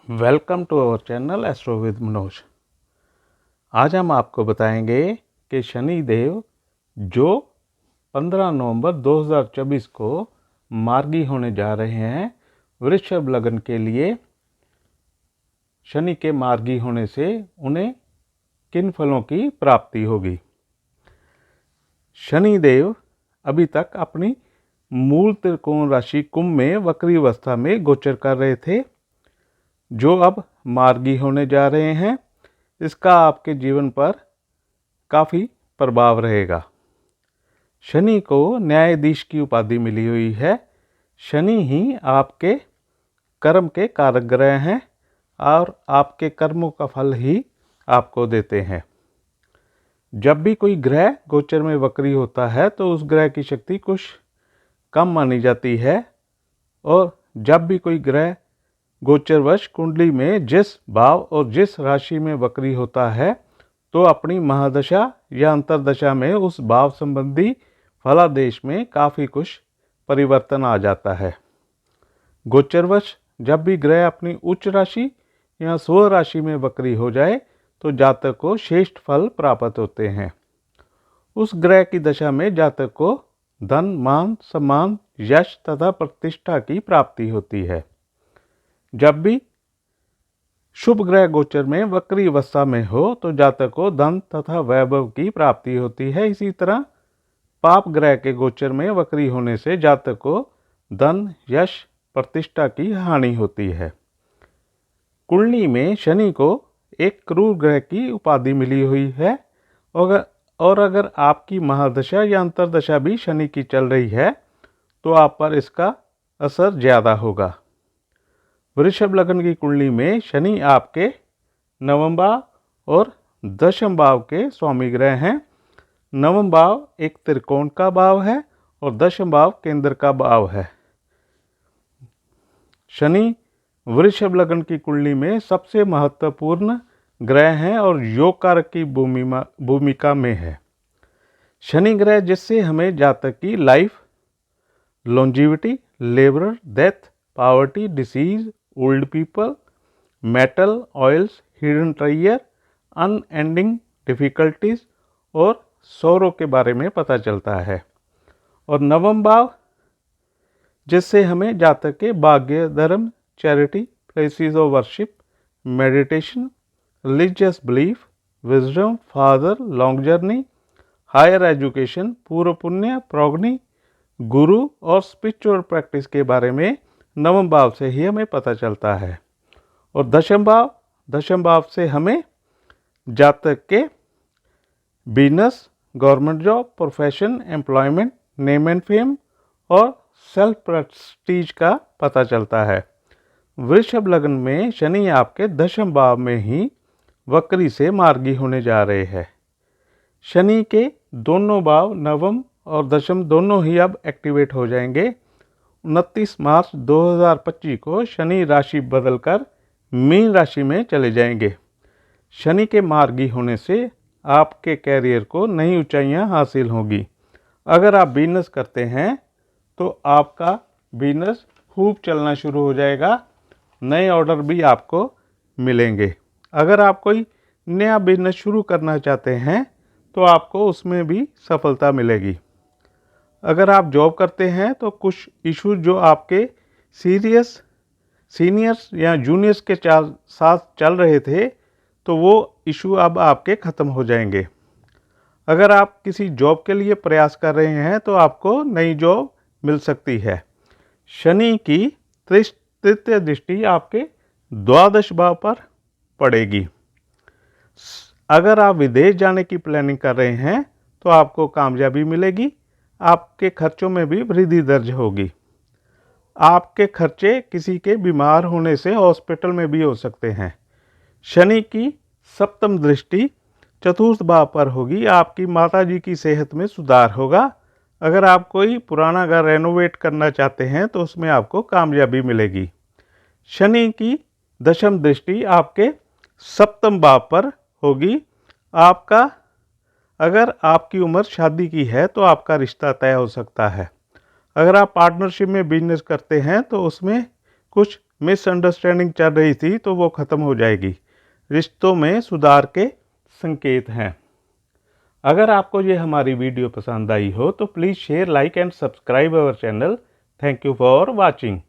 Welcome to our channel astro with Manoj. आज हम आपको बताएंगे कि शनि देव जो 15 नवंबर 2024 को मार्गी होने जा रहे हैं, वृषभ लग्न के लिए शनि के मार्गी होने से उन्हें किन फलों की प्राप्ति होगी। शनि देव अभी तक अपनी मूल त्रिकोण राशि कुंभ में वक्री अवस्था में गोचर कर रहे थे, जो अब मार्गी होने जा रहे हैं। इसका आपके जीवन पर काफ़ी प्रभाव रहेगा। शनि को न्यायाधीश की उपाधि मिली हुई है। शनि ही आपके कर्म के कारक ग्रह हैं और आपके कर्मों का फल ही आपको देते हैं। जब भी कोई ग्रह गोचर में वक्री होता है तो उस ग्रह की शक्ति कुछ कम मानी जाती है, और जब भी कोई ग्रह गोचरवश कुंडली में जिस भाव और जिस राशि में वक्री होता है तो अपनी महादशा या अंतरदशा में उस भाव संबंधी फलादेश में काफ़ी कुछ परिवर्तन आ जाता है। गोचरवश जब भी ग्रह अपनी उच्च राशि या स्व राशि में वक्री हो जाए तो जातक को श्रेष्ठ फल प्राप्त होते हैं। उस ग्रह की दशा में जातक को धन, मान, सम्मान, यश तथा प्रतिष्ठा की प्राप्ति होती है। जब भी शुभ ग्रह गोचर में वक्री अवस्था में हो तो जातक को धन तथा वैभव की प्राप्ति होती है। इसी तरह पाप ग्रह के गोचर में वक्री होने से जातक को धन, यश, प्रतिष्ठा की हानि होती है। कुंडली में शनि को एक क्रूर ग्रह की उपाधि मिली हुई है, और अगर आपकी महादशा या अंतरदशा भी शनि की चल रही है तो आप पर इसका असर ज़्यादा होगा। वृषभ लग्न की कुंडली में शनि आपके नवम भाव और दशम भाव के स्वामी ग्रह हैं। नवम भाव एक त्रिकोण का भाव है और दशम भाव केंद्र का भाव है। शनि वृषभ लग्न की कुंडली में सबसे महत्वपूर्ण ग्रह हैं और योग कारक की भूमिका में है। शनि ग्रह जिससे हमें जातक की life, longevity, labour, death, poverty, disease, old people, metal, oils, hidden treasure, unending difficulties और सौरों के बारे में पता चलता है। और नवम भाव जिससे हमें जातक के भाग्य, धर्म, charity, places of worship, meditation, religious belief, wisdom, father, long journey, higher education, पूर्व पुण्य, प्रोग्नी, गुरु और स्पिरिचुअल प्रैक्टिस के बारे में नवम भाव से ही हमें पता चलता है। और दशम भाव से हमें जातक के business, government job, profession, employment, name and fame और सेल्फ प्रेस्टीज का पता चलता है। वृषभ लग्न में शनि आपके दशम भाव में ही वक्री से मार्गी होने जा रहे हैं। शनि के दोनों भाव नवम और दशम दोनों ही अब एक्टिवेट हो जाएंगे। 29 मार्च 2025 को शनि राशि बदलकर मीन राशि में चले जाएंगे। शनि के मार्गी होने से आपके कैरियर को नई ऊंचाइयां हासिल होगी। अगर आप बिजनेस करते हैं तो आपका बिजनेस खूब चलना शुरू हो जाएगा, नए ऑर्डर भी आपको मिलेंगे। अगर आप कोई नया बिजनेस शुरू करना चाहते हैं तो आपको उसमें भी सफलता मिलेगी। अगर आप जॉब करते हैं तो कुछ इशू जो आपके सीनियर्स या जूनियर्स के साथ चल रहे थे तो वो इशू अब आपके ख़त्म हो जाएंगे। अगर आप किसी जॉब के लिए प्रयास कर रहे हैं तो आपको नई जॉब मिल सकती है। शनि की तृतीय दृष्टि आपके द्वादश भाव पर पड़ेगी। अगर आप विदेश जाने की प्लानिंग कर रहे हैं तो आपको कामयाबी मिलेगी। आपके खर्चों में भी वृद्धि दर्ज होगी। आपके खर्चे किसी के बीमार होने से हॉस्पिटल में भी हो सकते हैं। शनि की सप्तम दृष्टि चतुर्थ भाव पर होगी। आपकी माताजी की सेहत में सुधार होगा। अगर आप कोई पुराना घर रेनोवेट करना चाहते हैं तो उसमें आपको कामयाबी मिलेगी। शनि की दशम दृष्टि आपके सप्तम भाव पर होगी। अगर आपकी उम्र शादी की है तो आपका रिश्ता तय हो सकता है। अगर आप पार्टनरशिप में बिजनेस करते हैं तो उसमें कुछ मिसअंडरस्टैंडिंग चल रही थी तो वो ख़त्म हो जाएगी। रिश्तों में सुधार के संकेत हैं। अगर आपको ये हमारी वीडियो पसंद आई हो तो please share, like and subscribe our channel. Thank you for watching.